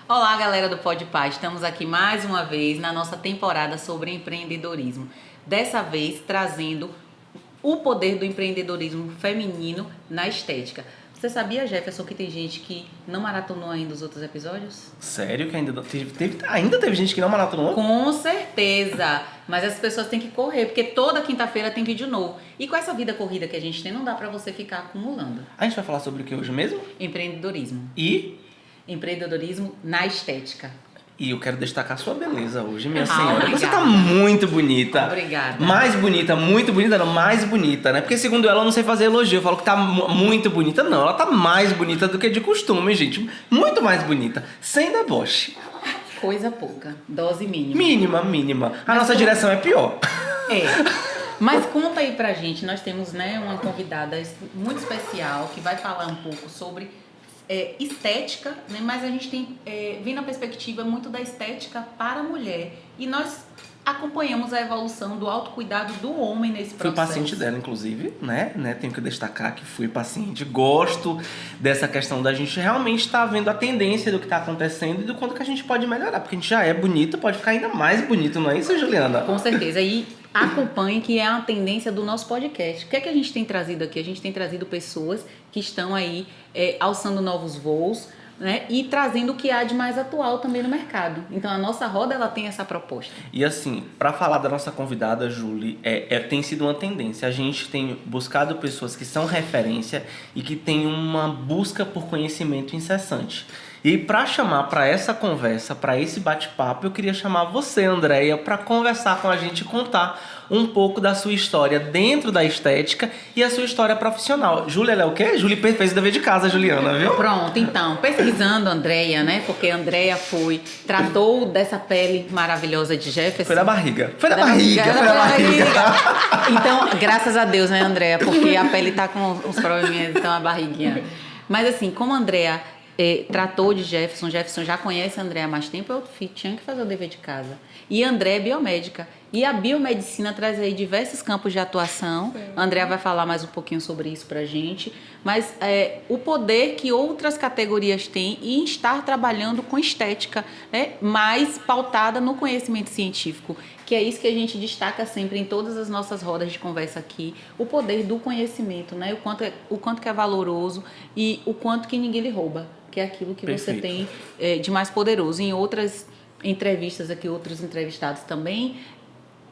Olá, galera do Podpah. Estamos aqui mais uma vez na nossa temporada sobre empreendedorismo. Dessa vez trazendo o poder do empreendedorismo feminino na estética. Você sabia, Jefferson, que tem gente que não maratonou ainda os outros episódios? Sério que ainda teve gente que não maratonou? Com certeza! Mas as pessoas têm que correr, porque toda quinta-feira tem vídeo novo. E com essa vida corrida que a gente tem, não dá pra você ficar acumulando. A gente vai falar sobre o que hoje mesmo? Empreendedorismo. E Empreendedorismo na estética. eu quero destacar a sua beleza hoje, minha senhora. Obrigada. Você tá muito bonita. Obrigada. Mais bonita, muito bonita, não, mais bonita, né? Porque segundo ela, eu não sei fazer elogio. Eu falo que tá muito bonita. Não, ela tá mais bonita do que de costume, gente. Muito mais bonita. Sem deboche. Coisa pouca. Dose mínima. Mínima. A nossa direção é pior. É. Mas conta aí pra gente. Nós temos, né, uma convidada muito especial que vai falar um pouco sobre estética, né? Mas a gente tem vindo a perspectiva muito da estética para a mulher. E nós acompanhamos a evolução do autocuidado do homem nesse processo. Fui paciente dela, inclusive, né? Tenho que destacar que fui paciente. Gosto dessa questão da gente realmente estar vendo a tendência do que está acontecendo e do quanto que a gente pode melhorar. Porque a gente já é bonito, pode ficar ainda mais bonito, não é isso, Juliana? Com certeza. E acompanhe que é a tendência do nosso podcast. O que é que a gente tem trazido aqui? A gente tem trazido pessoas que estão aí alçando novos voos, né? E trazendo o que há de mais atual também no mercado. Então a nossa roda, ela tem essa proposta. E assim, para falar da nossa convidada, Julie, tem sido uma tendência. A gente tem buscado pessoas que são referência e que têm uma busca por conhecimento incessante. E para chamar para essa conversa, para esse bate-papo, eu queria chamar você, Andréia, para conversar com a gente e contar um pouco da sua história dentro da estética e a sua história profissional. Júlia, ela é o quê? Júlia fez o dever de casa, Juliana, viu? Pronto, então, pesquisando Andréia, né? Porque a Andréia tratou dessa pele maravilhosa de Jefferson. Foi da barriga. Foi da barriga. Então, graças a Deus, né, Andréia? Porque a pele tá com uns probleminhas, então a barriguinha. Mas assim, como a Andréia tratou de Jefferson já conhece a Andréia há mais tempo, eu tinha que fazer o dever de casa. E a Andréia é biomédica. E a biomedicina traz aí diversos campos de atuação. Sim. A Andréia vai falar mais um pouquinho sobre isso pra gente. Mas o poder que outras categorias têm em estar trabalhando com estética, né, mais pautada no conhecimento científico. Que é isso que a gente destaca sempre em todas as nossas rodas de conversa aqui. O poder do conhecimento, né? O quanto que é valoroso e o quanto que ninguém lhe rouba. Que é aquilo que Perfeito. Você tem de mais poderoso. Em outras entrevistas aqui, outros entrevistados também,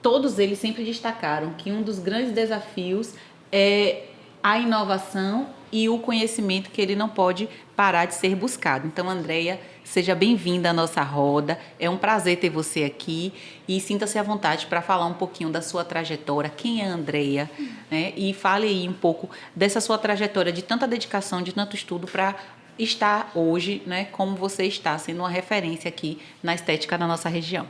todos eles sempre destacaram que um dos grandes desafios é a inovação e o conhecimento, que ele não pode parar de ser buscado. Então, Andréia, seja bem-vinda à nossa roda. É um prazer ter você aqui e sinta-se à vontade para falar um pouquinho da sua trajetória. Quem é a Andréia? Né? E fale aí um pouco dessa sua trajetória de tanta dedicação, de tanto estudo para estar hoje, né, como você está, sendo uma referência aqui na estética da nossa região.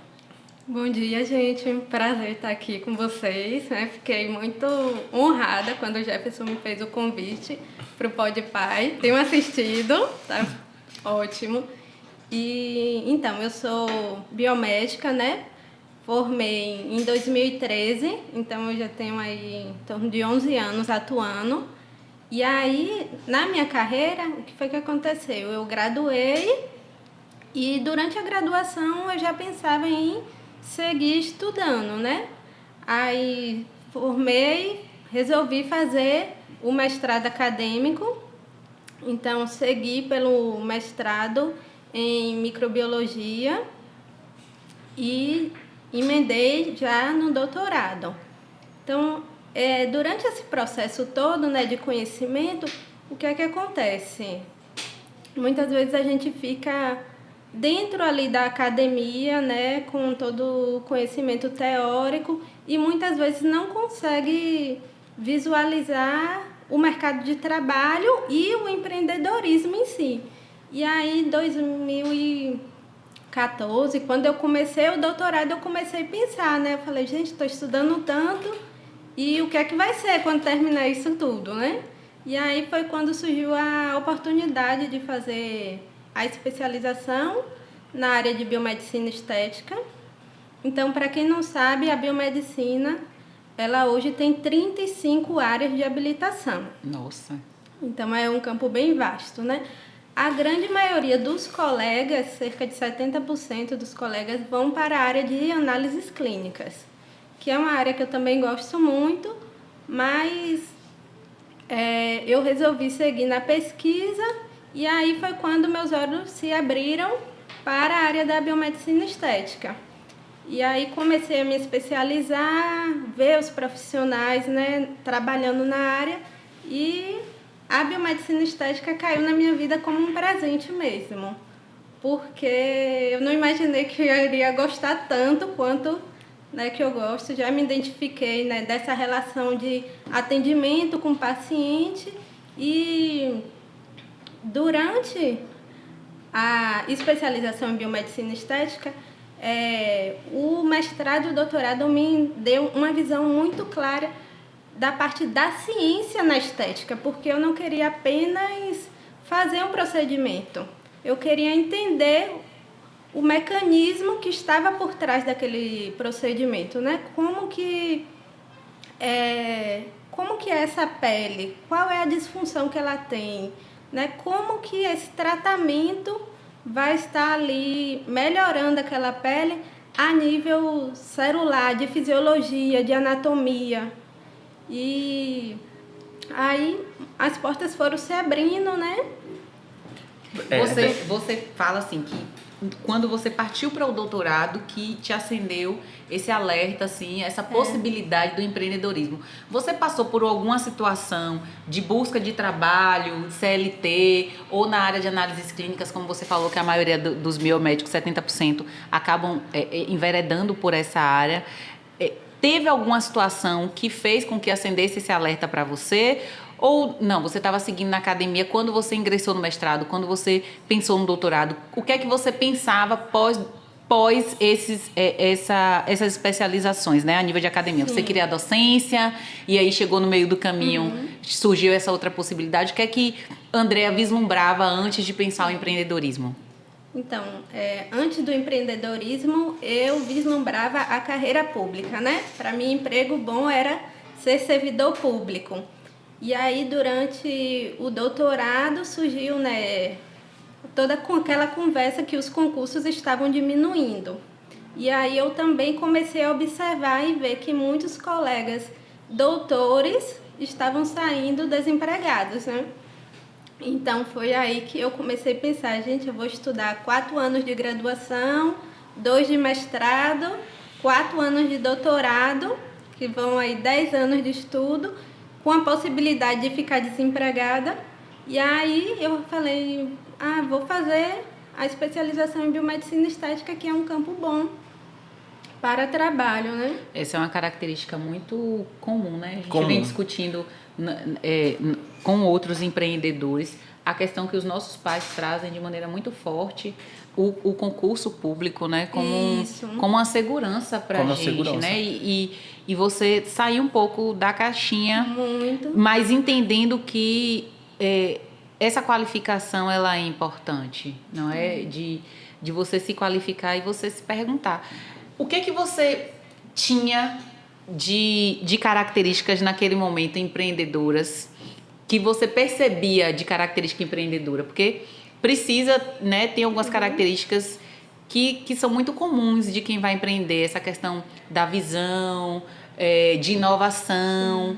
Bom dia, gente. Prazer estar aqui com vocês. Né? Fiquei muito honrada quando o Jefferson me fez o convite para o Podpah. Tenho assistido, tá ótimo. E então, eu sou biomédica, né? Formei em 2013, então eu já tenho aí em torno de 11 anos atuando. E aí, na minha carreira, o que foi que aconteceu? Eu graduei e durante a graduação eu já pensava em seguir estudando, né? Aí formei, resolvi fazer o mestrado acadêmico, então segui pelo mestrado em microbiologia e emendei já no doutorado. Então, durante esse processo todo, né, de conhecimento, o que é que acontece? Muitas vezes a gente fica dentro ali da academia, né, com todo o conhecimento teórico e muitas vezes não consegue visualizar o mercado de trabalho e o empreendedorismo em si. E aí, em 2014, quando eu comecei o doutorado, eu comecei a pensar, né? Eu falei, gente, estou estudando tanto e o que é que vai ser quando terminar isso tudo, né? E aí foi quando surgiu a oportunidade de fazer a especialização na área de biomedicina estética. Então, para quem não sabe, a biomedicina, ela hoje tem 35 áreas de habilitação. Nossa! Então, é um campo bem vasto, né? a grande maioria dos colegas, cerca de 70% dos colegas, vão para a área de análises clínicas, que é uma área que eu também gosto muito, mas eu resolvi seguir na pesquisa e aí foi quando meus olhos se abriram para a área da biomedicina estética. E aí comecei a me especializar, ver os profissionais, né, trabalhando na área, e a biomedicina estética caiu na minha vida como um presente mesmo, porque eu não imaginei que eu iria gostar tanto quanto, né, que eu gosto. Já me identifiquei, né, dessa relação de atendimento com o paciente, e durante a especialização em biomedicina estética, o mestrado e o doutorado me deu uma visão muito clara da parte da ciência na estética, porque eu não queria apenas fazer um procedimento, eu queria entender o mecanismo que estava por trás daquele procedimento, né? Como que é essa pele, qual é a disfunção que ela tem, né? Como que esse tratamento vai estar ali melhorando aquela pele a nível celular, de fisiologia, de anatomia. E aí as portas foram se abrindo, né? Você fala assim que quando você partiu para o doutorado que te acendeu esse alerta, assim, essa possibilidade do empreendedorismo. Você passou por alguma situação de busca de trabalho, CLT, ou na área de análises clínicas, como você falou que a maioria dos biomédicos, 70%, acabam enveredando por essa área. Teve alguma situação que fez com que acendesse esse alerta para você? Ou não, você estava seguindo na academia quando você ingressou no mestrado, quando você pensou no doutorado? O que é que você pensava pós essas especializações, né, a nível de academia? Sim. Você queria a docência e aí chegou no meio do caminho, surgiu essa outra possibilidade. O que é que Andréa vislumbrava antes de pensar o empreendedorismo? Então, antes do empreendedorismo, eu vislumbrava a carreira pública, né? Para mim, emprego bom era ser servidor público. E aí, durante o doutorado, surgiu, né, toda aquela conversa que os concursos estavam diminuindo. E aí eu também comecei a observar e ver que muitos colegas doutores estavam saindo desempregados, né? Então, foi aí que eu comecei a pensar, gente, eu vou estudar 4 anos de graduação, 2 de mestrado, 4 anos de doutorado, que vão aí 10 anos de estudo, com a possibilidade de ficar desempregada. E aí eu falei, vou fazer a especialização em biomedicina estética, que é um campo bom para trabalho, né? Essa é uma característica muito comum, né? A gente vem discutindo com outros empreendedores a questão que os nossos pais trazem de maneira muito forte o concurso público, né? Como uma segurança para a gente, né? E você sair um pouco da caixinha, muito, mas entendendo que essa qualificação ela é importante, não é? De você se qualificar e você se perguntar o que você tinha de características naquele momento empreendedoras, que você percebia de característica empreendedora, porque precisa, né, tem algumas características que são muito comuns de quem vai empreender, essa questão da visão, de inovação,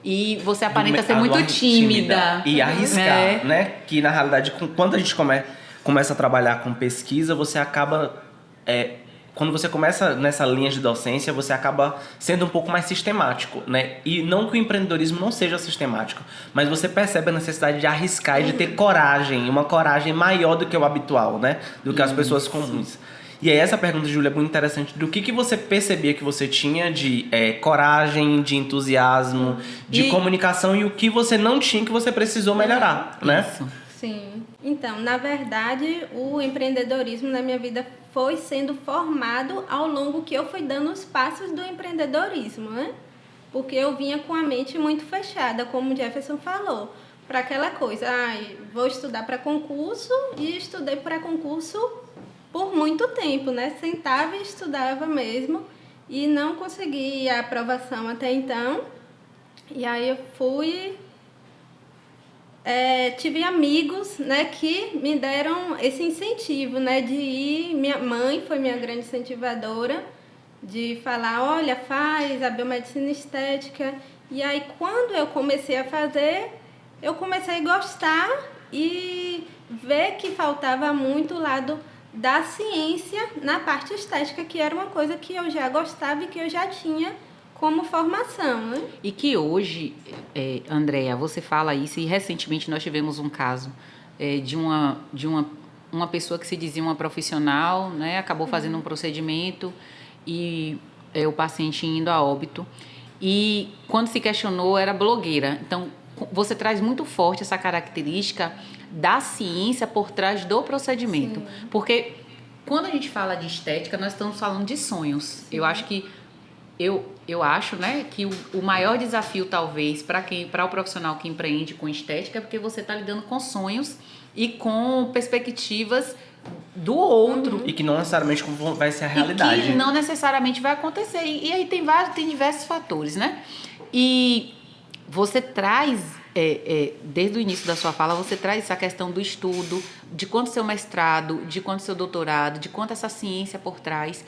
e você aparenta ser muito tímida. E arriscar, né? Que na realidade, quando a gente começa a trabalhar com pesquisa, você acaba... quando você começa nessa linha de docência, você acaba sendo um pouco mais sistemático, né? E não que o empreendedorismo não seja sistemático, mas você percebe a necessidade de arriscar e de ter coragem, uma coragem maior do que o habitual, né? Do que as pessoas comuns. E aí essa pergunta, Júlia, é muito interessante. Do que você percebia que você tinha de coragem, de entusiasmo, de comunicação, e o que você não tinha que você precisou melhorar, né? Isso. Sim. Então, na verdade, o empreendedorismo na minha vida foi sendo formado ao longo que eu fui dando os passos do empreendedorismo, né? Porque eu vinha com a mente muito fechada, como o Jefferson falou, para aquela coisa, vou estudar para concurso, e estudei para concurso por muito tempo, né? Sentava e estudava mesmo e não consegui a aprovação até então. E aí eu fui tive amigos, né, que me deram esse incentivo, né, de ir. Minha mãe foi minha grande incentivadora, de falar, olha, faz a biomedicina estética. E aí, quando eu comecei a fazer, eu comecei a gostar e ver que faltava muito o lado da ciência na parte estética, que era uma coisa que eu já gostava e que eu já tinha como formação, né? E que hoje, Andréa, você fala isso, e recentemente nós tivemos um caso de uma pessoa que se dizia uma profissional, né, acabou fazendo um procedimento e o paciente indo a óbito. E quando se questionou, era blogueira. Então, você traz muito forte essa característica da ciência por trás do procedimento. Sim. Porque quando a gente fala de estética, nós estamos falando de sonhos. Sim. Eu acho, né, que o maior desafio, talvez, para o profissional que empreende com estética, é porque você está lidando com sonhos e com perspectivas do outro. E que não necessariamente vai ser a realidade. E que não necessariamente vai acontecer. E aí tem diversos fatores, né? E você traz, desde o início da sua fala, você traz essa questão do estudo, de quanto seu mestrado, de quanto seu doutorado, de quanto essa ciência por trás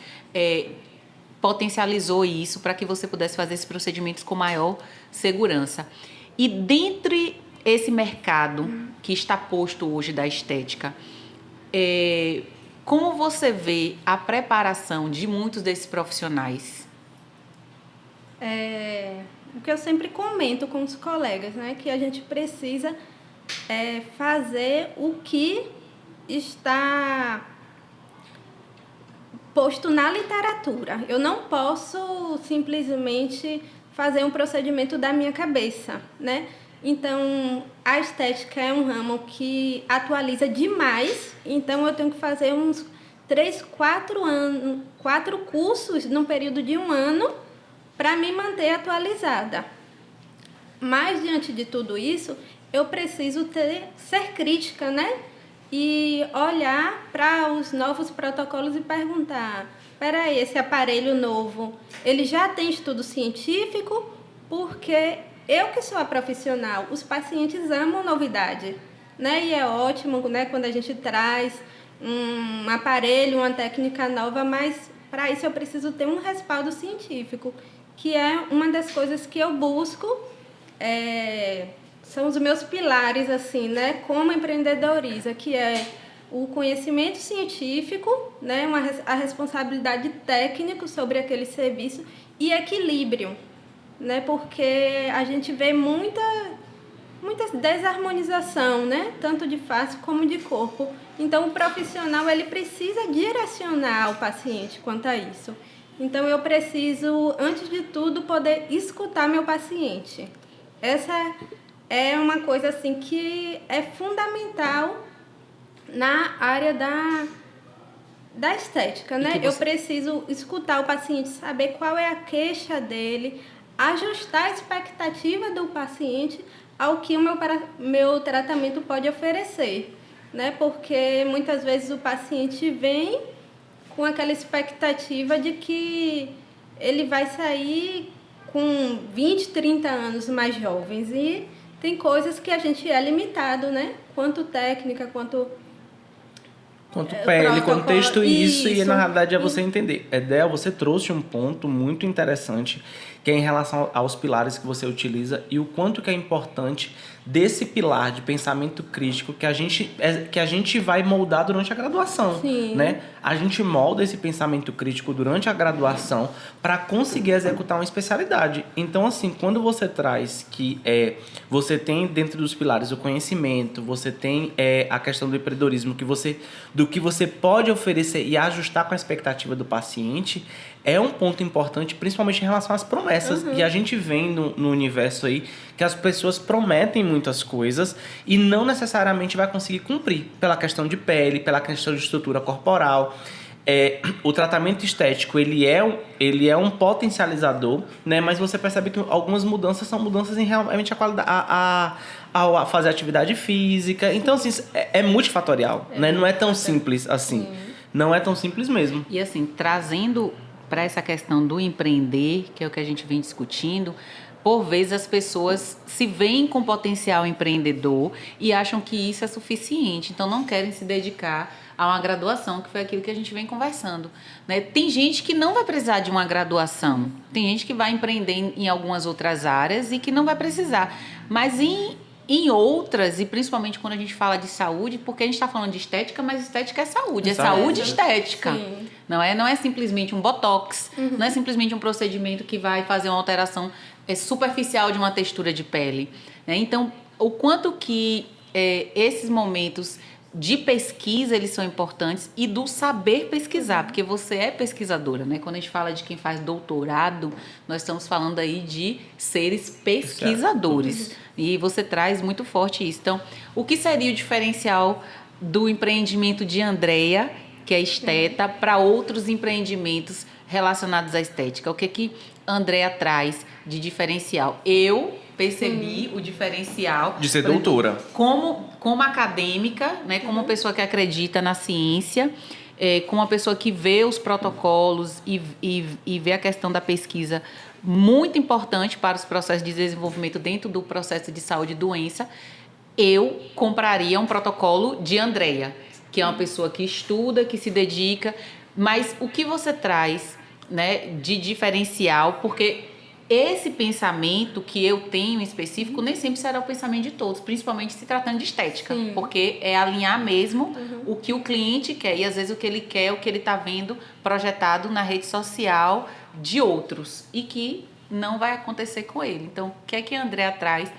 potencializou isso para que você pudesse fazer esses procedimentos com maior segurança. E dentre esse mercado que está posto hoje da estética, como você vê a preparação de muitos desses profissionais? O que eu sempre comento com os colegas, né, que a gente precisa fazer o que está posto na literatura. Eu não posso simplesmente fazer um procedimento da minha cabeça, né? Então, a estética é um ramo que atualiza demais, então eu tenho que fazer uns 4 cursos no período de 1 ano para me manter atualizada. Mas, diante de tudo isso, eu preciso ser crítica, né? E olhar para os novos protocolos e perguntar, peraí, esse aparelho novo, ele já tem estudo científico? Porque eu que sou a profissional, os pacientes amam novidade, né? E é ótimo, né, quando a gente traz um aparelho, uma técnica nova, mas para isso eu preciso ter um respaldo científico, que é uma das coisas que eu busco, são os meus pilares, assim, né, como empreendedoriza, que é o conhecimento científico, né, a responsabilidade técnica sobre aquele serviço e equilíbrio, né, porque a gente vê muita desarmonização, né, tanto de face como de corpo. Então, o profissional, ele precisa direcionar o paciente quanto a isso. Então, eu preciso, antes de tudo, poder escutar meu paciente. Essa é uma coisa assim que é fundamental na área da estética, né? Eu preciso escutar o paciente, saber qual é a queixa dele, ajustar a expectativa do paciente ao que o meu tratamento pode oferecer, né? Porque muitas vezes o paciente vem com aquela expectativa de que ele vai sair com 20, 30 anos mais jovens e tem coisas que a gente é limitado, né? Quanto técnica, quanto pele, quanto texto, isso, e na realidade é você entender. Edel, você trouxe um ponto muito interessante, que é em relação aos pilares que você utiliza e o quanto que é importante desse pilar de pensamento crítico que a gente vai moldar durante a graduação. Sim. Né? A gente molda esse pensamento crítico durante a graduação para conseguir executar uma especialidade. Então, assim, quando você traz que você tem dentro dos pilares o conhecimento, você tem a questão do empreendedorismo, do que você pode oferecer e ajustar com a expectativa do paciente, é um ponto importante, principalmente em relação às promessas. Uhum. E a gente vem no universo aí que as pessoas prometem muitas coisas e não necessariamente vai conseguir cumprir pela questão de pele, pela questão de estrutura corporal. O tratamento estético, ele é um potencializador, né? Mas você percebe que algumas mudanças são mudanças em realmente a qualidade, a fazer atividade física. Então, assim, é multifatorial, né? Não é tão simples assim. Não é tão simples mesmo. E assim, trazendo para essa questão do empreender, que é o que a gente vem discutindo, por vezes as pessoas se veem com potencial empreendedor e acham que isso é suficiente, então não querem se dedicar a uma graduação, que foi aquilo que a gente vem conversando, né? Tem gente que não vai precisar de uma graduação, tem gente que vai empreender em algumas outras áreas e que não vai precisar, mas em outras, e principalmente quando a gente fala de saúde, porque a gente está falando de estética, mas estética é saúde, é saúde estética. Sim. Não é simplesmente um botox, não é simplesmente um procedimento que vai fazer uma alteração superficial de uma textura de pele, né? Então, o quanto que esses momentos de pesquisa, eles são importantes, e do saber pesquisar, porque você é pesquisadora, né? Quando a gente fala de quem faz doutorado, nós estamos falando aí de seres pesquisadores. E você traz muito forte isso. Então, o que seria o diferencial do empreendimento de Andrea, que é esteta, para outros empreendimentos relacionados à estética? O que Andrea traz de diferencial? Eu percebi o diferencial de ser doutora como acadêmica, né, como pessoa que acredita na ciência, como uma pessoa que vê os protocolos e vê a questão da pesquisa muito importante para os processos de desenvolvimento dentro do processo de saúde e doença. Eu compraria um protocolo de Andrea, que é uma pessoa que estuda, que se dedica, mas o que você traz, né, de diferencial, porque esse pensamento que eu tenho em específico nem sempre será o pensamento de todos, principalmente se tratando de estética. Sim. Porque é alinhar mesmo o que o cliente quer, e às vezes o que ele quer, o que ele está vendo projetado na rede social de outros, e que não vai acontecer com ele. Então, o que é que a Andrea traz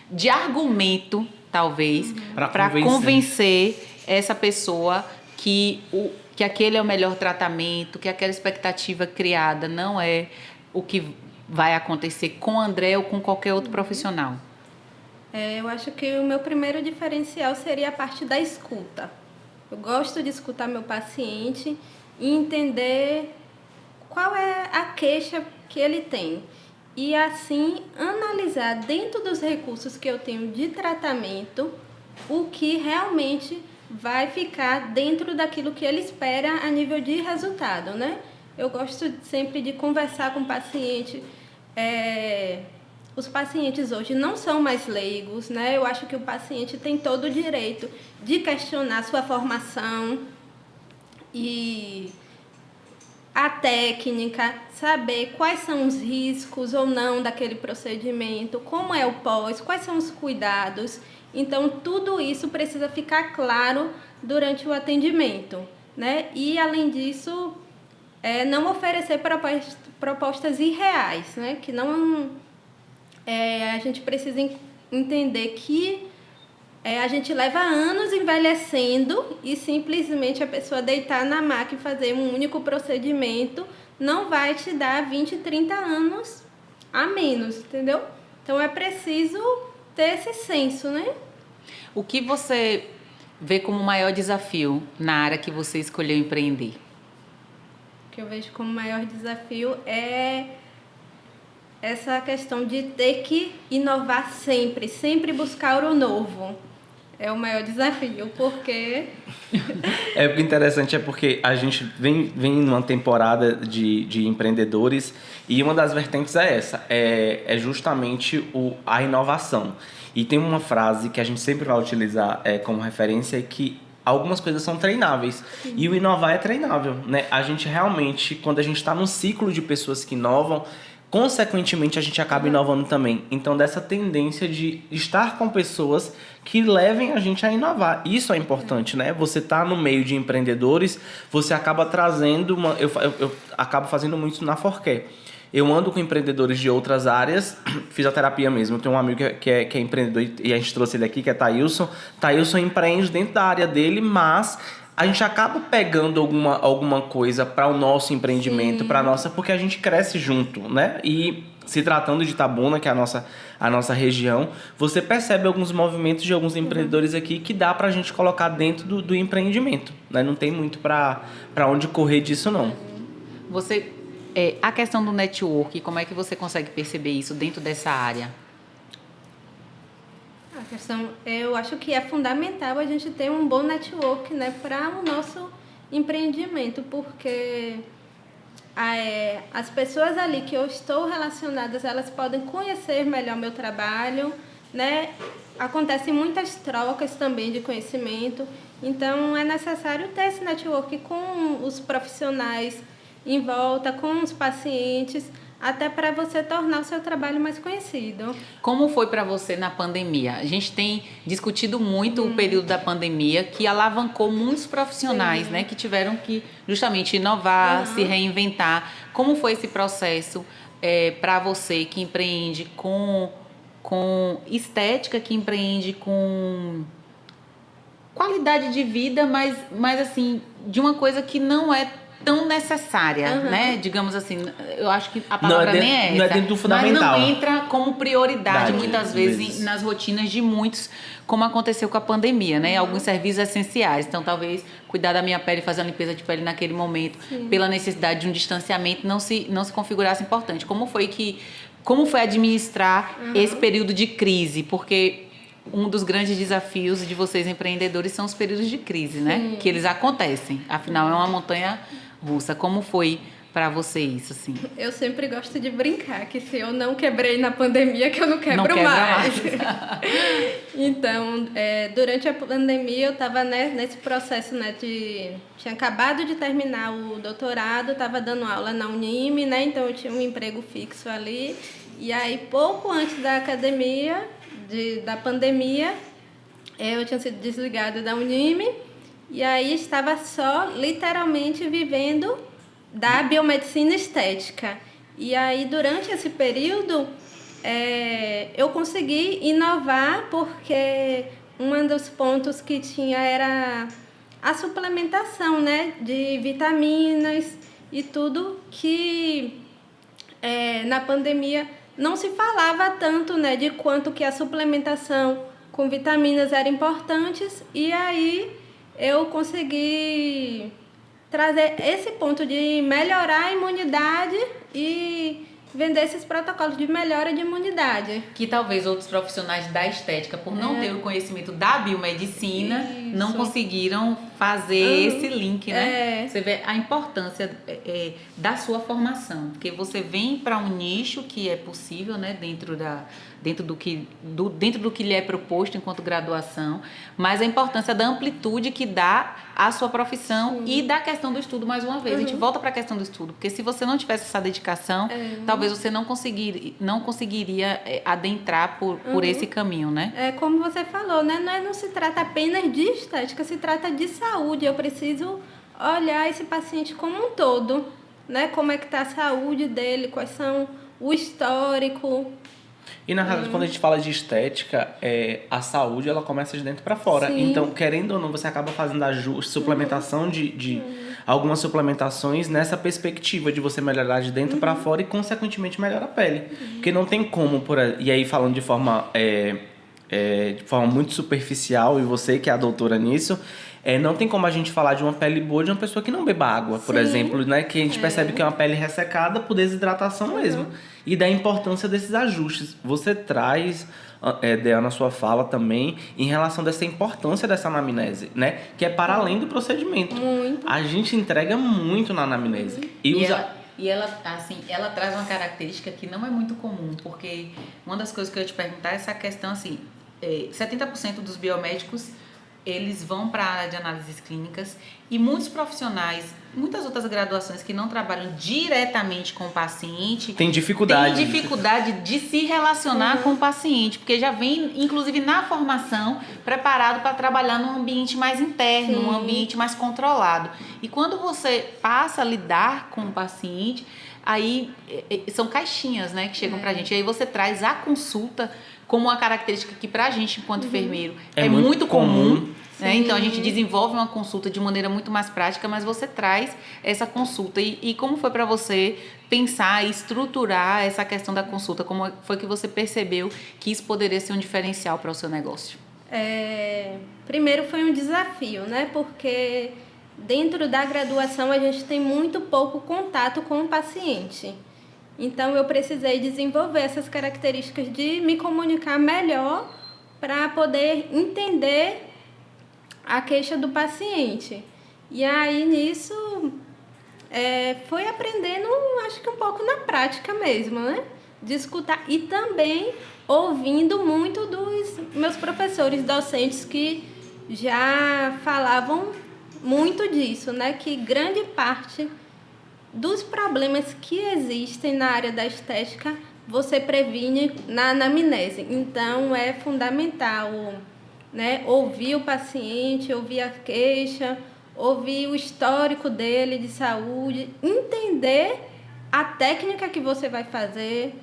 de argumento, talvez, para convencer essa pessoa que aquele é o melhor tratamento, que aquela expectativa criada não é o que vai acontecer com o André ou com qualquer outro profissional? Eu acho que o meu primeiro diferencial seria a parte da escuta. Eu gosto de escutar meu paciente e entender qual é a queixa que ele tem. E assim, analisar dentro dos recursos que eu tenho de tratamento o que realmente vai ficar dentro daquilo que ele espera a nível de resultado, né? Eu gosto sempre de conversar com o paciente. Os pacientes hoje não são mais leigos, né? Eu acho que o paciente tem todo o direito de questionar sua formação e a técnica, saber quais são os riscos ou não daquele procedimento, como é o pós, quais são os cuidados. Então, tudo isso precisa ficar claro durante o atendimento, né? E, além disso, não oferecer propostas irreais, né? Que não... a gente precisa entender que a gente leva anos envelhecendo e simplesmente a pessoa deitar na maca e fazer um único procedimento não vai te dar 20, 30 anos a menos, entendeu? Então, é preciso ter esse senso, né? O que você vê como maior desafio na área que você escolheu empreender? O que eu vejo como maior desafio é essa questão de ter que inovar sempre, sempre buscar o novo. É o maior desafio, porque... O interessante é porque a gente vem numa temporada de empreendedores, e uma das vertentes é essa, é justamente a inovação. E tem uma frase que a gente sempre vai utilizar como referência, que algumas coisas são treináveis. Sim. E o inovar é treinável, né? A gente realmente, quando a gente está num ciclo de pessoas que inovam, consequentemente a gente acaba inovando também. Então, dessa tendência de estar com pessoas que levem a gente a inovar. Isso é importante, né? Você tá no meio de empreendedores, você acaba trazendo eu acabo fazendo muito na Forqué. Eu ando com empreendedores de outras áreas, fisioterapia mesmo. Eu tenho um amigo que é empreendedor e a gente trouxe ele aqui, que é Thailson. Thailson empreende dentro da área dele, mas a gente acaba pegando alguma coisa para o nosso empreendimento, para nossa, porque a gente cresce junto, né? E se tratando de Itabuna, que é a nossa região, você percebe alguns movimentos de alguns empreendedores aqui que dá para a gente colocar dentro do empreendimento, né? Não tem muito para onde correr disso, não. Você... a questão do network, como é que você consegue perceber isso dentro dessa área? Eu acho que é fundamental a gente ter um bom network, né, para o nosso empreendimento, porque as pessoas ali que eu estou relacionadas, elas podem conhecer melhor meu trabalho, né? Acontecem muitas trocas também de conhecimento, então é necessário ter esse network com os profissionais em volta, com os pacientes, até para você tornar o seu trabalho mais conhecido. Como foi para você na pandemia? A gente tem discutido muito o período da pandemia, que alavancou muitos profissionais, né, que tiveram que justamente inovar, se reinventar. Como foi esse processo para você que empreende com estética, que empreende com qualidade de vida, mas assim, de uma coisa que não é tão necessária, né? Digamos assim, eu acho que a palavra nem é essa. Não é dentro do fundamental. Mas não entra como prioridade muitas vezes nas rotinas de muitos, como aconteceu com a pandemia, né? Alguns serviços essenciais. Então, talvez cuidar da minha pele, fazer a limpeza de pele naquele momento, pela necessidade de um distanciamento, não se configurasse importante. Como foi administrar esse período de crise? Porque um dos grandes desafios de vocês empreendedores são os períodos de crise, né? Que eles acontecem. Afinal, é uma montanha russa. Como foi para você isso, assim? Eu sempre gosto de brincar que se eu não quebrei na pandemia, que eu não quebro mais. Então, durante a pandemia, eu estava nesse processo, né, tinha acabado de terminar o doutorado, estava dando aula na Unime, né? Então, eu tinha um emprego fixo ali. E aí, pouco antes da academia, da pandemia, eu tinha sido desligada da Unime e aí estava só literalmente vivendo da biomedicina estética. E aí durante esse período eu consegui inovar porque um dos pontos que tinha era a suplementação, né, de vitaminas e tudo que na pandemia não se falava tanto, né, de quanto que a suplementação com vitaminas era importante, e aí eu consegui trazer esse ponto de melhorar a imunidade e vender esses protocolos de melhora de imunidade. Que talvez outros profissionais da estética, por não ter o conhecimento da biomedicina, não conseguiram fazer esse link, né? Você vê a importância da sua formação, porque você vem para um nicho que é possível, né, dentro do que lhe é proposto enquanto graduação, mas a importância da amplitude que dá à sua profissão e da questão do estudo, mais uma vez. A gente volta para a questão do estudo, porque se você não tivesse essa dedicação, talvez você não conseguiria adentrar por esse caminho, né? É como você falou, né? Não se trata apenas de estética, se trata de saúde. Eu preciso olhar esse paciente como um todo, né? Como é que está a saúde dele, quais são o histórico. E na realidade, quando a gente fala de estética, a saúde ela começa de dentro para fora. Sim. Então, querendo ou não, você acaba fazendo ajuste, suplementação de algumas suplementações nessa perspectiva de você melhorar de dentro para fora e, consequentemente, melhorar a pele. Porque não tem como, e aí falando de forma muito superficial, e você que é a doutora nisso, não tem como a gente falar de uma pele boa de uma pessoa que não beba água, por exemplo, né? Que a gente percebe que é uma pele ressecada por desidratação mesmo. E da importância desses ajustes. Você traz, Dea, na sua fala também, em relação dessa importância dessa anamnese, né? Que é para além do procedimento. Muito. A gente entrega muito na anamnese. Ela traz uma característica que não é muito comum, porque uma das coisas que eu ia te perguntar é essa questão, assim, 70% dos biomédicos, eles vão para a área de análises clínicas e muitos profissionais, muitas outras graduações que não trabalham diretamente com o paciente... Tem dificuldade de se relacionar com o paciente, porque já vem, inclusive, na formação, preparado para trabalhar num ambiente mais interno, num ambiente mais controlado. E quando você passa a lidar com o paciente, aí são caixinhas, né, que chegam para a gente. E aí você traz a consulta como uma característica que para a gente, enquanto enfermeiro, é muito comum. Né? Então, a gente desenvolve uma consulta de maneira muito mais prática, mas você traz essa consulta. E como foi para você pensar e estruturar essa questão da consulta? Como foi que você percebeu que isso poderia ser um diferencial para o seu negócio? Primeiro foi um desafio, né? Porque dentro da graduação a gente tem muito pouco contato com o paciente. Então, eu precisei desenvolver essas características de me comunicar melhor para poder entender a queixa do paciente. E aí, nisso, foi aprendendo, acho que um pouco na prática mesmo, né? De escutar e também ouvindo muito dos meus professores docentes que já falavam muito disso, né? Que grande parte dos problemas que existem na área da estética você previne na anamnese. Então, é fundamental, né, ouvir o paciente, ouvir a queixa, ouvir o histórico dele de saúde, entender a técnica que você vai fazer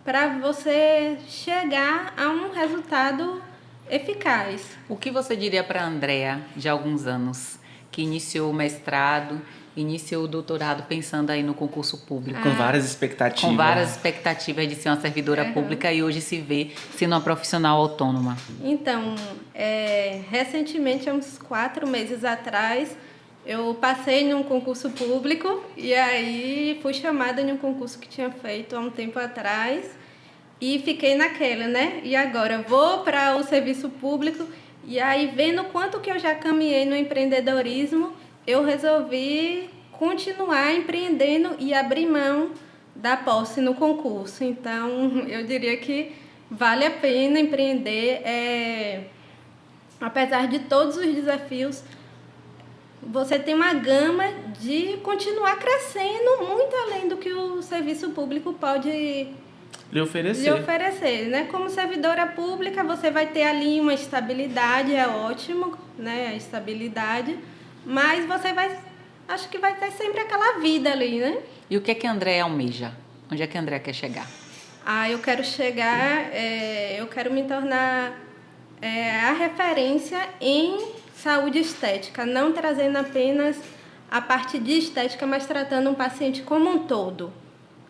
para você chegar a um resultado eficaz. O que você diria para a Andrea, de alguns anos, que iniciou o mestrado, iniciou o doutorado pensando aí no concurso público? Com várias expectativas. Com várias expectativas de ser uma servidora pública e hoje se vê sendo uma profissional autônoma. Então, recentemente, há uns 4 meses atrás, eu passei num concurso público e aí fui chamada em um concurso que tinha feito há um tempo atrás e fiquei naquela, né? E agora vou para o serviço público e aí vendo quanto que eu já caminhei no empreendedorismo, eu resolvi continuar empreendendo e abrir mão da posse no concurso. Então, eu diria que vale a pena empreender, apesar de todos os desafios, você tem uma gama de continuar crescendo muito além do que o serviço público pode lhe oferecer, né? Como servidora pública, você vai ter ali uma estabilidade, é ótimo, né? A estabilidade, mas você acho que vai ter sempre aquela vida ali, né? E o que é que a Andrea almeja? Onde é que a Andrea quer chegar? Eu quero chegar, eu quero me tornar a referência em saúde estética, não trazendo apenas a parte de estética, mas tratando um paciente como um todo,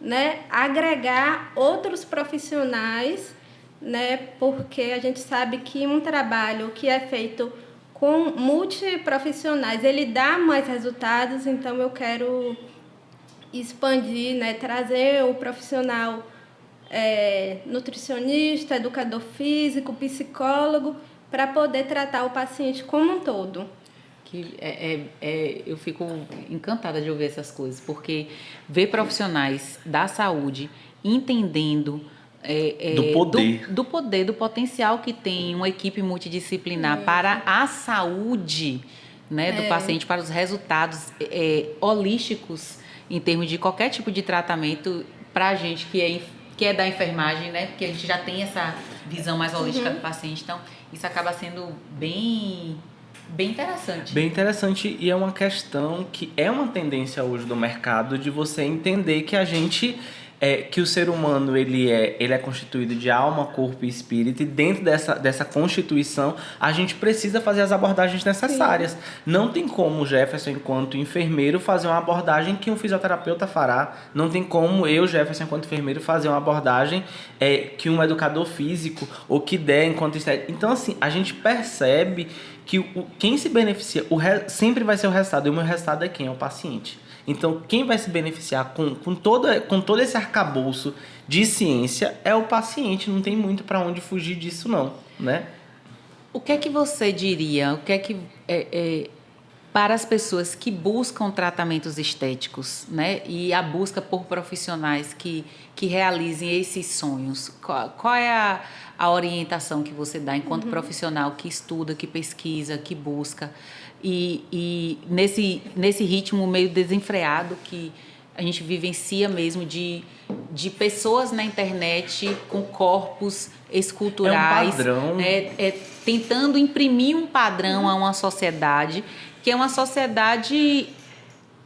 né? Agregar outros profissionais, né? Porque a gente sabe que um trabalho que é feito com multiprofissionais, ele dá mais resultados, então eu quero expandir, né? Trazer o profissional nutricionista, educador físico, psicólogo, para poder tratar o paciente como um todo. Eu fico encantada de ouvir essas coisas, porque ver profissionais da saúde entendendo do poder, do potencial que tem uma equipe multidisciplinar para a saúde, né, do paciente, para os resultados holísticos em termos de qualquer tipo de tratamento, para a gente que é da enfermagem, né, porque a gente já tem essa visão mais holística do paciente, então isso acaba sendo bem interessante. Bem interessante, e é uma questão que é uma tendência hoje do mercado de você entender que que o ser humano ele é constituído de alma, corpo e espírito, e dentro dessa constituição a gente precisa fazer as abordagens necessárias. Sim. Não tem como o Jefferson, enquanto enfermeiro, fazer uma abordagem que um fisioterapeuta fará. Não tem como eu, Jefferson, enquanto enfermeiro, fazer uma abordagem que um educador físico ou que der enquanto estético. Então, assim, a gente percebe que quem se beneficia sempre vai ser o resultado, e o meu resultado é quem? É o paciente. Então, quem vai se beneficiar com todo esse arcabouço de ciência é o paciente. Não tem muito para onde fugir disso, não, né? O que é que você diria? O que é que para as pessoas que buscam tratamentos estéticos, né? E a busca por profissionais que realizem esses sonhos? Qual é a orientação que você dá enquanto profissional que estuda, que pesquisa, que busca? E nesse ritmo meio desenfreado que a gente vivencia mesmo de pessoas na internet com corpos esculturais, tentando imprimir um padrão a uma sociedade que é uma sociedade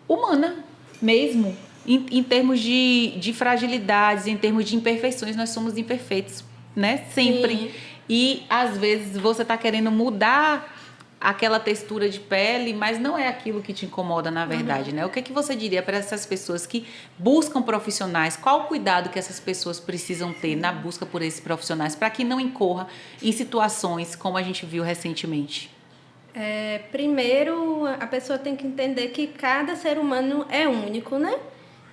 humana mesmo, em termos de fragilidades, em termos de imperfeições. Nós somos imperfeitos, né? Sempre. Sim. E às vezes você está querendo mudar aquela textura de pele, mas não é aquilo que te incomoda na verdade, né? O que é que você diria para essas pessoas que buscam profissionais? Qual o cuidado que essas pessoas precisam ter na busca por esses profissionais para que não incorra em situações como a gente viu recentemente? Primeiro, a pessoa tem que entender que cada ser humano é único, né?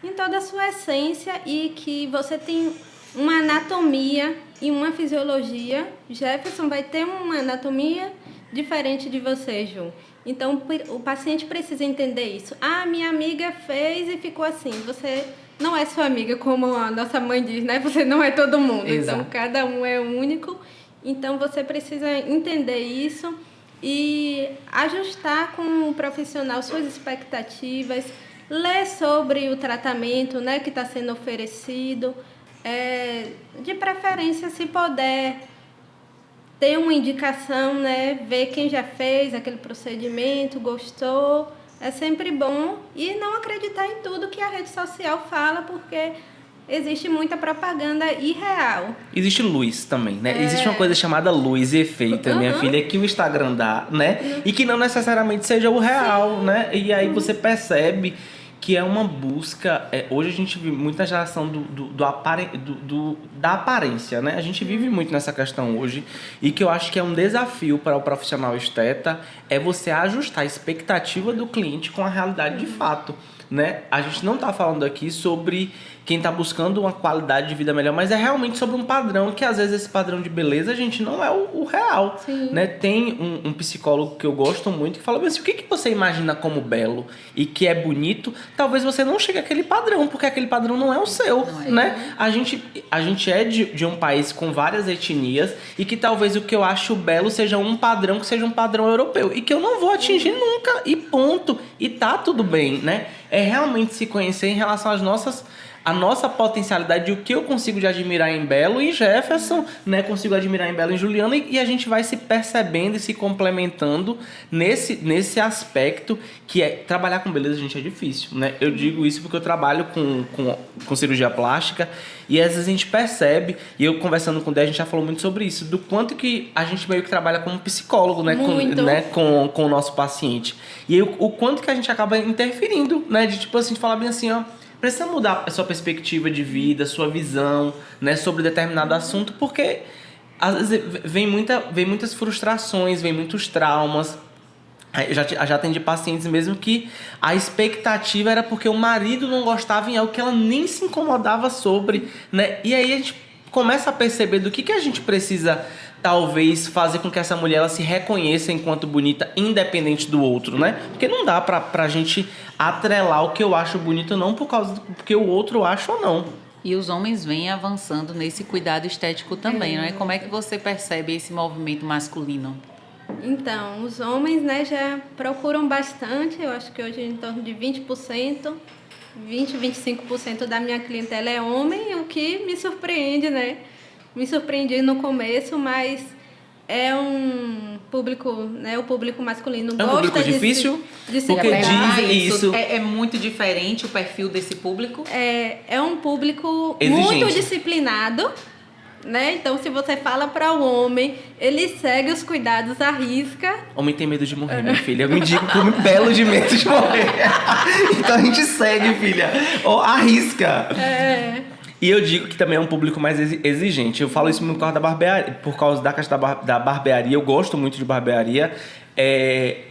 Em toda a sua essência, e que você tem uma anatomia e uma fisiologia. Jefferson vai ter uma anatomia diferente de você, Ju. Então, o paciente precisa entender isso. Ah, minha amiga fez e ficou assim. Você não é sua amiga, como a nossa mãe diz, né? Você não é todo mundo. Exato. Então, cada um é único. Então, você precisa entender isso e ajustar com o profissional suas expectativas, ler sobre o tratamento, né, que está sendo oferecido. De preferência, se puder ter uma indicação, né? Ver quem já fez aquele procedimento, gostou. É sempre bom. E não acreditar em tudo que a rede social fala, porque existe muita propaganda irreal. Existe luz também, né? Existe uma coisa chamada luz e efeito, minha filha, que o Instagram dá, né? E que não necessariamente seja o real, né? E aí você percebe que é uma busca... hoje a gente vive muito na geração da aparência, né? A gente vive muito nessa questão hoje, e que eu acho que é um desafio para o profissional esteta, é você ajustar a expectativa do cliente com a realidade de fato, né? A gente não está falando aqui sobre quem está buscando uma qualidade de vida melhor, mas é realmente sobre um padrão, que às vezes esse padrão de beleza, gente, não é o real, né? Tem um psicólogo que eu gosto muito que fala assim, o que você imagina como belo e que é bonito, talvez você não chegue àquele padrão, porque aquele padrão não é o seu, né? A gente é de um país com várias etnias, e que talvez o que eu acho belo seja um padrão que seja um padrão europeu, e que eu não vou atingir nunca, e ponto, e tá tudo bem, né? É realmente se conhecer em relação a nossa potencialidade, e o que eu consigo de admirar em Belo e Jefferson, né? Consigo admirar em Belo e Juliana, e a gente vai se percebendo e se complementando nesse aspecto, que é trabalhar com beleza, gente, é difícil, né? Eu digo isso porque eu trabalho com cirurgia plástica, e às vezes a gente percebe, e eu conversando com o Dé, a gente já falou muito sobre isso, do quanto que a gente meio que trabalha como psicólogo, né? Com o nosso paciente. E aí, o quanto que a gente acaba interferindo, né? De tipo assim, de falar bem assim, ó, precisa mudar a sua perspectiva de vida, sua visão, né, sobre determinado assunto, porque às vezes vem muitas frustrações, vem muitos traumas. Eu já atendi pacientes mesmo que a expectativa era porque o marido não gostava em algo que ela nem se incomodava sobre, né? E aí a gente começa a perceber do que a gente precisa talvez fazer com que essa mulher ela se reconheça enquanto bonita, independente do outro, né? Porque não dá pra gente atrelar o que eu acho bonito não por causa do que o outro acha ou não. E os homens vêm avançando nesse cuidado estético também, não é? Como é que você percebe esse movimento masculino? Então, os homens, né, já procuram bastante. Eu acho que hoje em torno de 20%, 25% da minha clientela é homem, o que me surpreende, né? Me surpreendi no começo, mas é um público, né? O público masculino gosta um público difícil, de se porque dizem isso. É muito diferente o perfil desse público? É um público exigente, muito disciplinado, né? Então, se você fala para o homem, ele segue os cuidados à risca. Homem tem medo de morrer, minha filha. Eu me digo com um belo de medo de morrer. Então a gente segue, filha. Arrisca. E eu digo que também é um público mais exigente. Eu falo isso por causa da barbearia, por causa da questão da barbearia. Eu gosto muito de barbearia.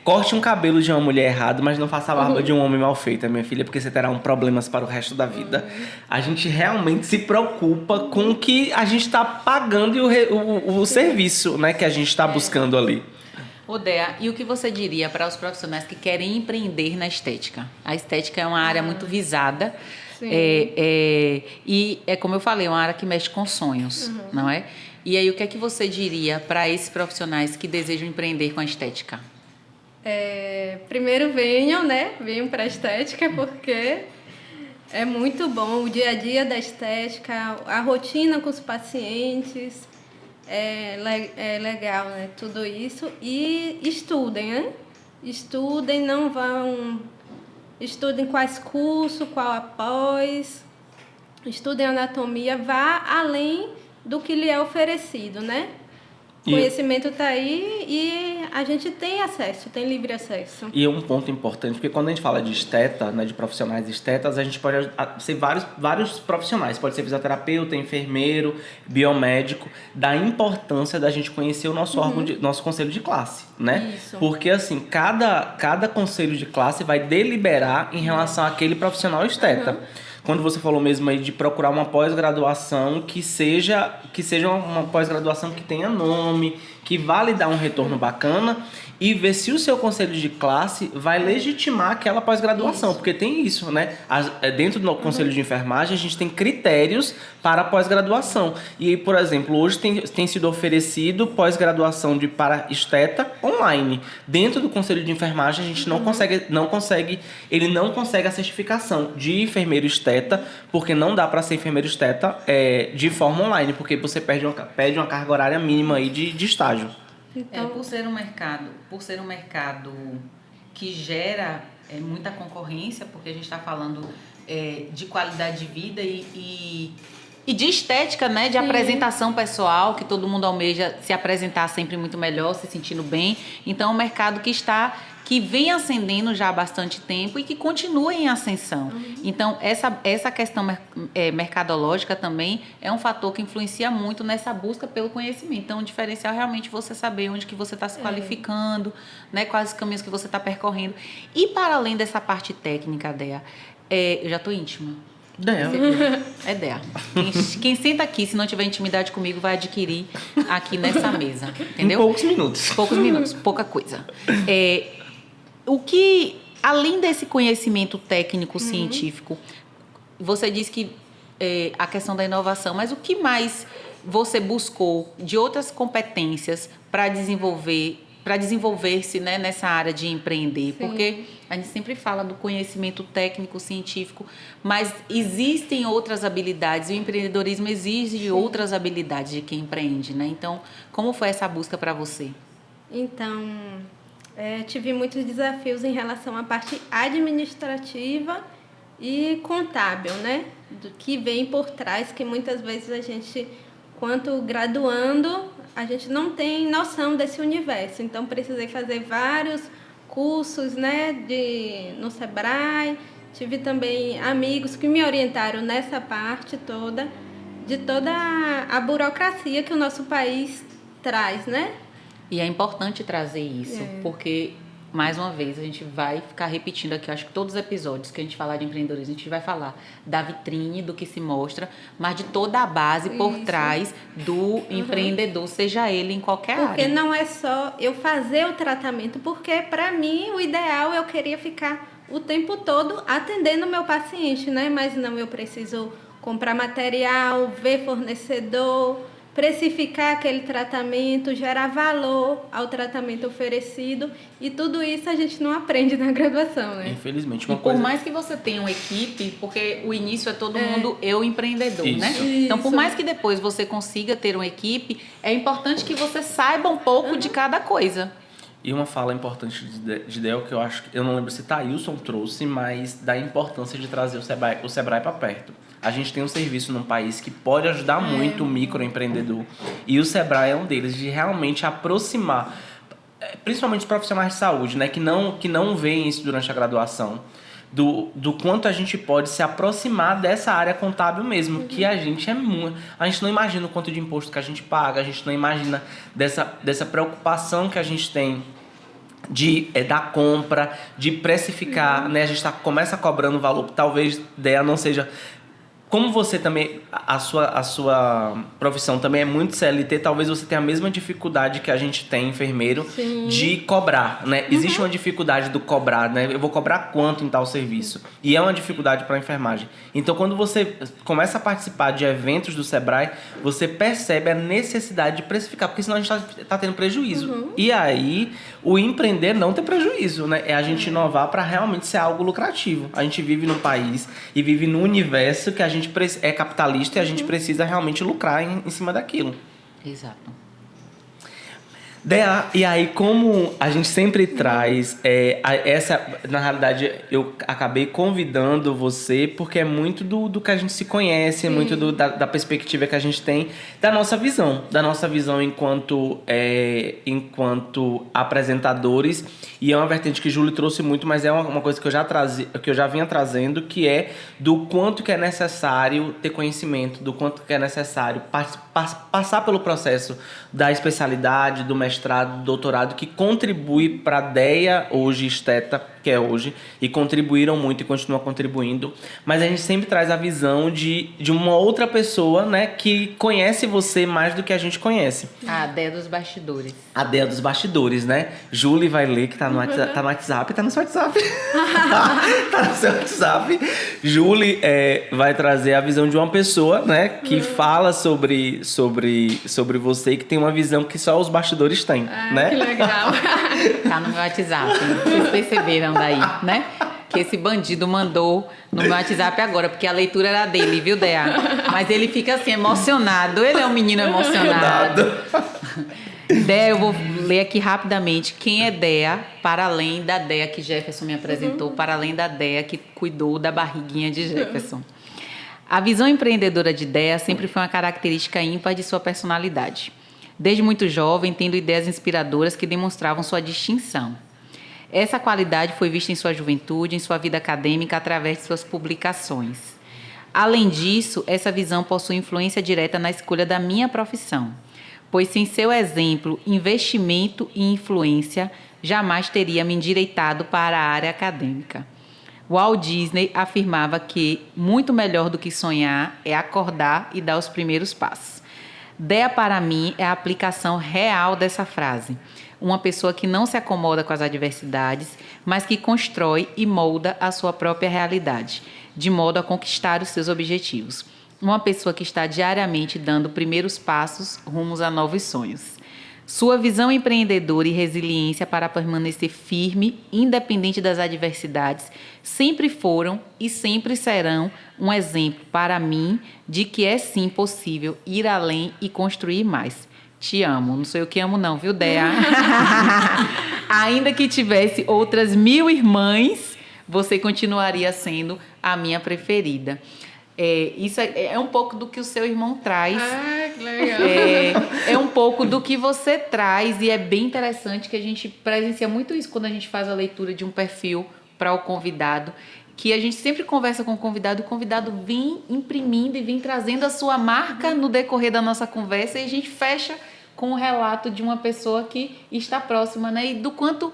Corte um cabelo de uma mulher errado, mas não faça a barba de um homem mal feita, minha filha, porque você terá problemas para o resto da vida. A gente realmente se preocupa com o que a gente está pagando e o serviço, né, que a gente está buscando ali. Odea, e o que você diria para os profissionais que querem empreender na estética? A estética é uma área muito visada. E é como eu falei, é uma área que mexe com sonhos, não é? E aí, o que é que você diria para esses profissionais que desejam empreender com a estética? Primeiro venham, né? Venham para a estética, porque é muito bom o dia a dia da estética, a rotina com os pacientes, é legal, né? Tudo isso. E estudem, né? Estudem, não vão... Estudem quais cursos, qual após, estudem anatomia, vá além do que lhe é oferecido, né? O conhecimento está aí e a gente tem acesso, tem livre acesso. E um ponto importante, porque quando a gente fala de esteta, né, de profissionais estetas, a gente pode ser vários profissionais. Pode ser fisioterapeuta, enfermeiro, biomédico, da importância da gente conhecer o nosso órgão, nosso conselho de classe, né? Isso. Porque assim, cada conselho de classe vai deliberar em relação àquele profissional esteta. quando você falou mesmo aí de procurar uma pós-graduação que seja uma pós-graduação que tenha nome, que vá lhe dar um retorno bacana, e ver se o seu conselho de classe vai legitimar aquela pós-graduação, porque tem isso, né? Dentro do conselho de enfermagem, a gente tem critérios para a pós-graduação. E, por exemplo, hoje tem sido oferecido pós-graduação para esteta online. Dentro do conselho de enfermagem, a gente não consegue a certificação de enfermeiro esteta, porque não dá para ser enfermeiro esteta de forma online, porque você perde uma carga horária mínima aí de estágio. Então, por ser um mercado que gera muita concorrência, porque a gente está falando de qualidade de vida e de estética, né? De apresentação pessoal, que todo mundo almeja se apresentar sempre muito melhor, se sentindo bem. Então, é um mercado que vem ascendendo já há bastante tempo e que continua em ascensão. Então, essa questão mercadológica também é um fator que influencia muito nessa busca pelo conhecimento. Então, o diferencial é realmente você saber onde que você está se qualificando, né, quais os caminhos que você está percorrendo. E, para além dessa parte técnica, Dea, eu já estou íntima. É Dea. Quem senta aqui, se não tiver intimidade comigo, vai adquirir aqui nessa mesa. Entendeu? Em poucos minutos. Poucos minutos, pouca coisa. O que, além desse conhecimento técnico, científico, você disse que a questão da inovação, mas o que mais você buscou de outras competências para desenvolver-se, né, nessa área de empreender? Sim. Porque a gente sempre fala do conhecimento técnico, científico, mas existem outras habilidades, e o empreendedorismo exige outras habilidades de quem empreende, né? Então, como foi essa busca para você? Então, tive muitos desafios em relação à parte administrativa e contábil, né? Do que vem por trás, que muitas vezes a gente, quanto graduando, a gente não tem noção desse universo. Então, precisei fazer vários cursos, né, no Sebrae. Tive também amigos que me orientaram nessa parte toda, de toda a burocracia que o nosso país traz, né? E é importante trazer isso, porque, mais uma vez, a gente vai ficar repetindo aqui, acho que todos os episódios que a gente falar de empreendedorismo, a gente vai falar da vitrine, do que se mostra, mas de toda a base por trás do empreendedor, seja ele em qualquer área. Porque não é só eu fazer o tratamento, porque, para mim, o ideal eu queria ficar o tempo todo atendendo o meu paciente, né? Mas não, eu preciso comprar material, ver fornecedor, precificar aquele tratamento, gerar valor ao tratamento oferecido, e tudo isso a gente não aprende na graduação, né? Infelizmente, por mais que você tenha uma equipe, porque o início é todo mundo empreendedor, isso, né? Então, por mais que depois você consiga ter uma equipe, é importante que você saiba um pouco de cada coisa. E uma fala importante de Del, que eu não lembro se Thailson trouxe, mas da importância de trazer o Sebrae para perto. A gente tem um serviço num país que pode ajudar muito o microempreendedor, e o Sebrae é um deles, de realmente aproximar, principalmente os profissionais de saúde, né, que não veem isso durante a graduação, do quanto a gente pode se aproximar dessa área contábil mesmo, que a gente não imagina o quanto de imposto que a gente paga, a gente não imagina dessa preocupação que a gente tem da compra, de precificar, né? A gente começa cobrando valor, talvez ideia não seja... Como você também, a sua profissão também é muito CLT, talvez você tenha a mesma dificuldade que a gente tem, enfermeiro, de cobrar, né? Existe uma dificuldade do cobrar, né? Eu vou cobrar quanto em tal serviço? E é uma dificuldade para a enfermagem. Então, quando você começa a participar de eventos do Sebrae, você percebe a necessidade de precificar, porque senão a gente tá tendo prejuízo. E aí, o empreender não tem prejuízo, né? É a gente inovar para realmente ser algo lucrativo. A gente vive num país e vive num universo que a gente é capitalista, e a gente precisa realmente lucrar em cima daquilo. Exato. E aí, como a gente sempre traz na realidade, eu acabei convidando você porque é muito do que a gente se conhece, muito da perspectiva que a gente tem, da nossa visão enquanto apresentadores. E é uma vertente que Júlio trouxe muito, mas é uma coisa que eu já vinha trazendo, que é do quanto que é necessário ter conhecimento, do quanto que é necessário passar pelo processo da especialidade, do mestrado, do doutorado, que contribui para a DEA, hoje esteta, que é hoje, e contribuíram muito e continuam contribuindo, mas a gente sempre traz a visão de uma outra pessoa, né, que conhece você mais do que a gente conhece. A Dea dos bastidores. A Dea dos bastidores, né? Julie vai ler, que tá no WhatsApp, tá no seu WhatsApp. Tá no seu WhatsApp. Julie vai trazer a visão de uma pessoa, né, que fala sobre você e que tem uma visão que só os bastidores têm, né? Que legal. Tá no meu WhatsApp. Vocês perceberam daí, né? Que esse bandido mandou no meu WhatsApp agora, porque a leitura era dele, viu, Dea? Mas ele fica assim, emocionado. Ele é um menino emocionado. Dea, eu vou ler aqui rapidamente quem é Dea, para além da Dea que Jefferson me apresentou, para além da Dea que cuidou da barriguinha de Jefferson. A visão empreendedora de Dea sempre foi uma característica ímpar de sua personalidade. Desde muito jovem, tendo ideias inspiradoras que demonstravam sua distinção. Essa qualidade foi vista em sua juventude, em sua vida acadêmica, através de suas publicações. Além disso, essa visão possui influência direta na escolha da minha profissão, pois sem seu exemplo, investimento e influência, jamais teria me endireitado para a área acadêmica. Walt Disney afirmava que muito melhor do que sonhar é acordar e dar os primeiros passos. Dea, para mim, é a aplicação real dessa frase. Uma pessoa que não se acomoda com as adversidades, mas que constrói e molda a sua própria realidade, de modo a conquistar os seus objetivos. Uma pessoa que está diariamente dando primeiros passos rumos a novos sonhos. Sua visão empreendedora e resiliência para permanecer firme, independente das adversidades, sempre foram e sempre serão um exemplo para mim de que é sim possível ir além e construir mais. Te amo. Não sou eu que amo não, viu, Dea? Ainda que tivesse outras 1000 irmãs, você continuaria sendo a minha preferida. Isso é um pouco do que o seu irmão traz. Ah, que legal. É um pouco do que você traz e é bem interessante que a gente presencia muito isso quando a gente faz a leitura de um perfil para o convidado, que a gente sempre conversa com o convidado vem imprimindo e vem trazendo a sua marca no decorrer da nossa conversa e a gente fecha com o relato de uma pessoa que está próxima, né? E do quanto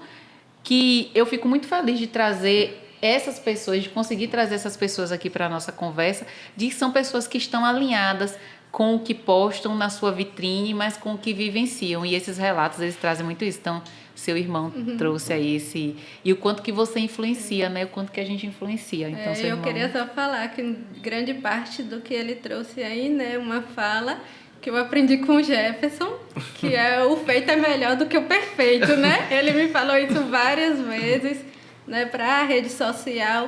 que eu fico muito feliz de trazer essas pessoas, de conseguir trazer essas pessoas aqui para a nossa conversa, de que são pessoas que estão alinhadas com o que postam na sua vitrine, mas com o que vivenciam. E esses relatos, eles trazem muito isso. Então, seu irmão trouxe aí esse... E o quanto que você influencia, né? O quanto que a gente influencia. Então, seu eu irmão... queria só falar que grande parte do que ele trouxe aí, né? Uma fala que eu aprendi com o Jefferson, que é o feito é melhor do que o perfeito, né? Ele me falou isso várias vezes, né, para a rede social,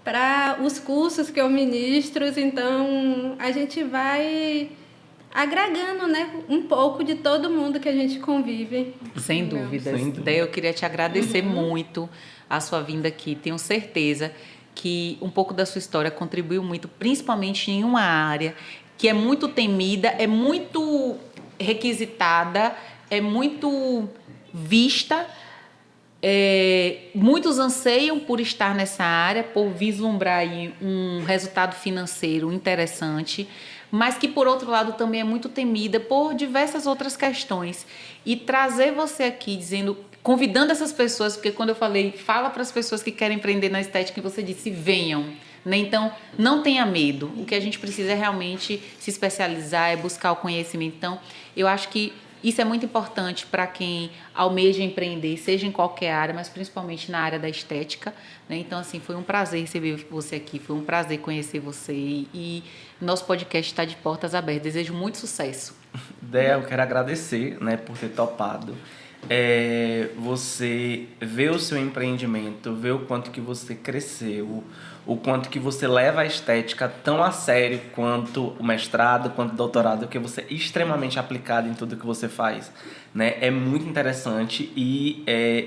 para os cursos que eu ministro. Então, a gente vai agregando, né, um pouco de todo mundo que a gente convive. Sem dúvidas. Daí eu queria te agradecer muito a sua vinda aqui. Tenho certeza que um pouco da sua história contribuiu muito, principalmente em uma área que é muito temida, é muito requisitada, é muito vista. Muitos anseiam por estar nessa área, por vislumbrar aí um resultado financeiro interessante, mas que, por outro lado, também é muito temida por diversas outras questões. E trazer você aqui convidando essas pessoas, porque quando eu falei, fala para as pessoas que querem empreender na estética, e você disse, venham. Né? Então, não tenha medo. O que a gente precisa é realmente se especializar, é buscar o conhecimento. Então, eu acho que isso é muito importante para quem almeja empreender, seja em qualquer área, mas principalmente na área da estética, né? Então, assim, foi um prazer receber você aqui, foi um prazer conhecer você e nosso podcast está de portas abertas. Desejo muito sucesso. Dea, eu quero agradecer, né, por ter topado. Você vê o seu empreendimento, vê o quanto que você cresceu, o quanto que você leva a estética tão a sério quanto o mestrado, quanto o doutorado, que você é extremamente aplicado em tudo que você faz, né? É muito interessante e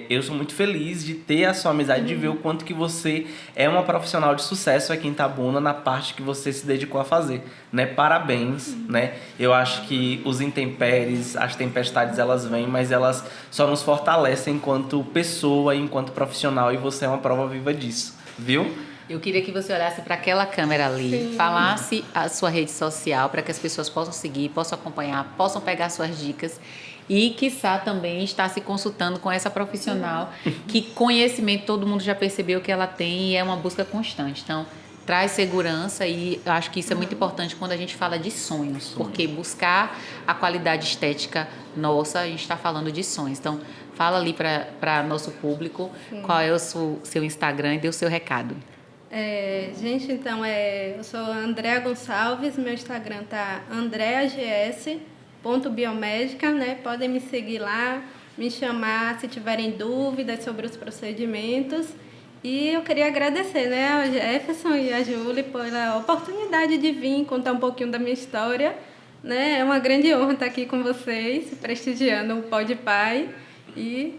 eu sou muito feliz de ter a sua amizade, de ver o quanto que você é uma profissional de sucesso aqui em Itabuna na parte que você se dedicou a fazer, né? Parabéns, né? Eu acho que os intempéries, as tempestades, elas vêm, mas elas só nos fortalecem enquanto pessoa, enquanto profissional, e você é uma prova viva disso, viu? Eu queria que você olhasse para aquela câmera ali, Sim. falasse a sua rede social para que as pessoas possam seguir, possam acompanhar, possam pegar suas dicas e, quiçá, também estar se consultando com essa profissional que conhecimento todo mundo já percebeu que ela tem e é uma busca constante. Então, traz segurança e eu acho que isso é muito importante quando a gente fala de sonhos, porque buscar a qualidade estética nossa, a gente está falando de sonhos. Então, fala ali para nosso público qual é o seu Instagram e dê o seu recado. Gente, então, eu sou a Andrea Gonçalves, meu Instagram tá andreags.biomédica, né? Podem me seguir lá, me chamar se tiverem dúvidas sobre os procedimentos. E eu queria agradecer, né, ao Jefferson e a Júlia pela oportunidade de vir contar um pouquinho da minha história, né? É uma grande honra estar aqui com vocês, prestigiando o Pode Pai e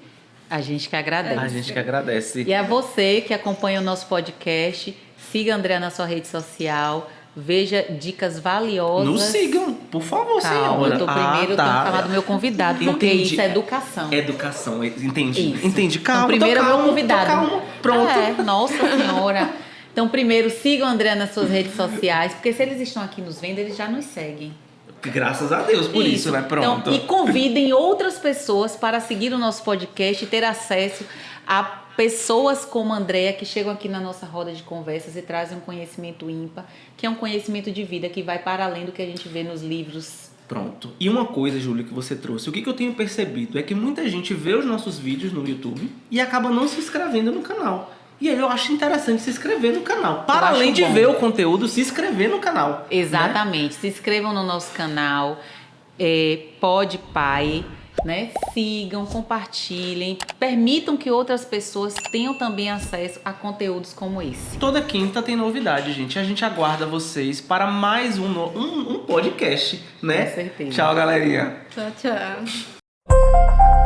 A gente que agradece. A gente que agradece. E a você que acompanha o nosso podcast, siga a Andrea na sua rede social, veja dicas valiosas. Nos sigam, por favor, Calma, senhora. eu tenho que falar do meu convidado, porque Entendi. isso é educação. Educação, entendi. Isso. Entendi. Calma, então, primeiro tô é o calmo, meu convidado. tô calmo. Pronto. Nossa Senhora. Então, primeiro, sigam a Andrea nas suas redes sociais, porque se eles estão aqui nos vendo, eles já nos seguem. Graças a Deus por isso, né? Pronto. Então, e convidem outras pessoas para seguir o nosso podcast e ter acesso a pessoas como a Andrea que chegam aqui na nossa roda de conversas e trazem um conhecimento ímpar, que é um conhecimento de vida que vai para além do que a gente vê nos livros. Pronto. E uma coisa, Júlia, que você trouxe, o que eu tenho percebido é que muita gente vê os nossos vídeos no YouTube e acaba não se inscrevendo no canal. E aí eu acho interessante se inscrever no canal. Para além de ver o conteúdo, se inscrever no canal. Exatamente. Né? Se inscrevam no nosso canal, Pode Pai, né? Sigam, compartilhem, permitam que outras pessoas tenham também acesso a conteúdos como esse. Toda quinta tem novidade, gente. A gente aguarda vocês para mais um podcast, né? Com certeza. Tchau, galerinha. tchau, tchau.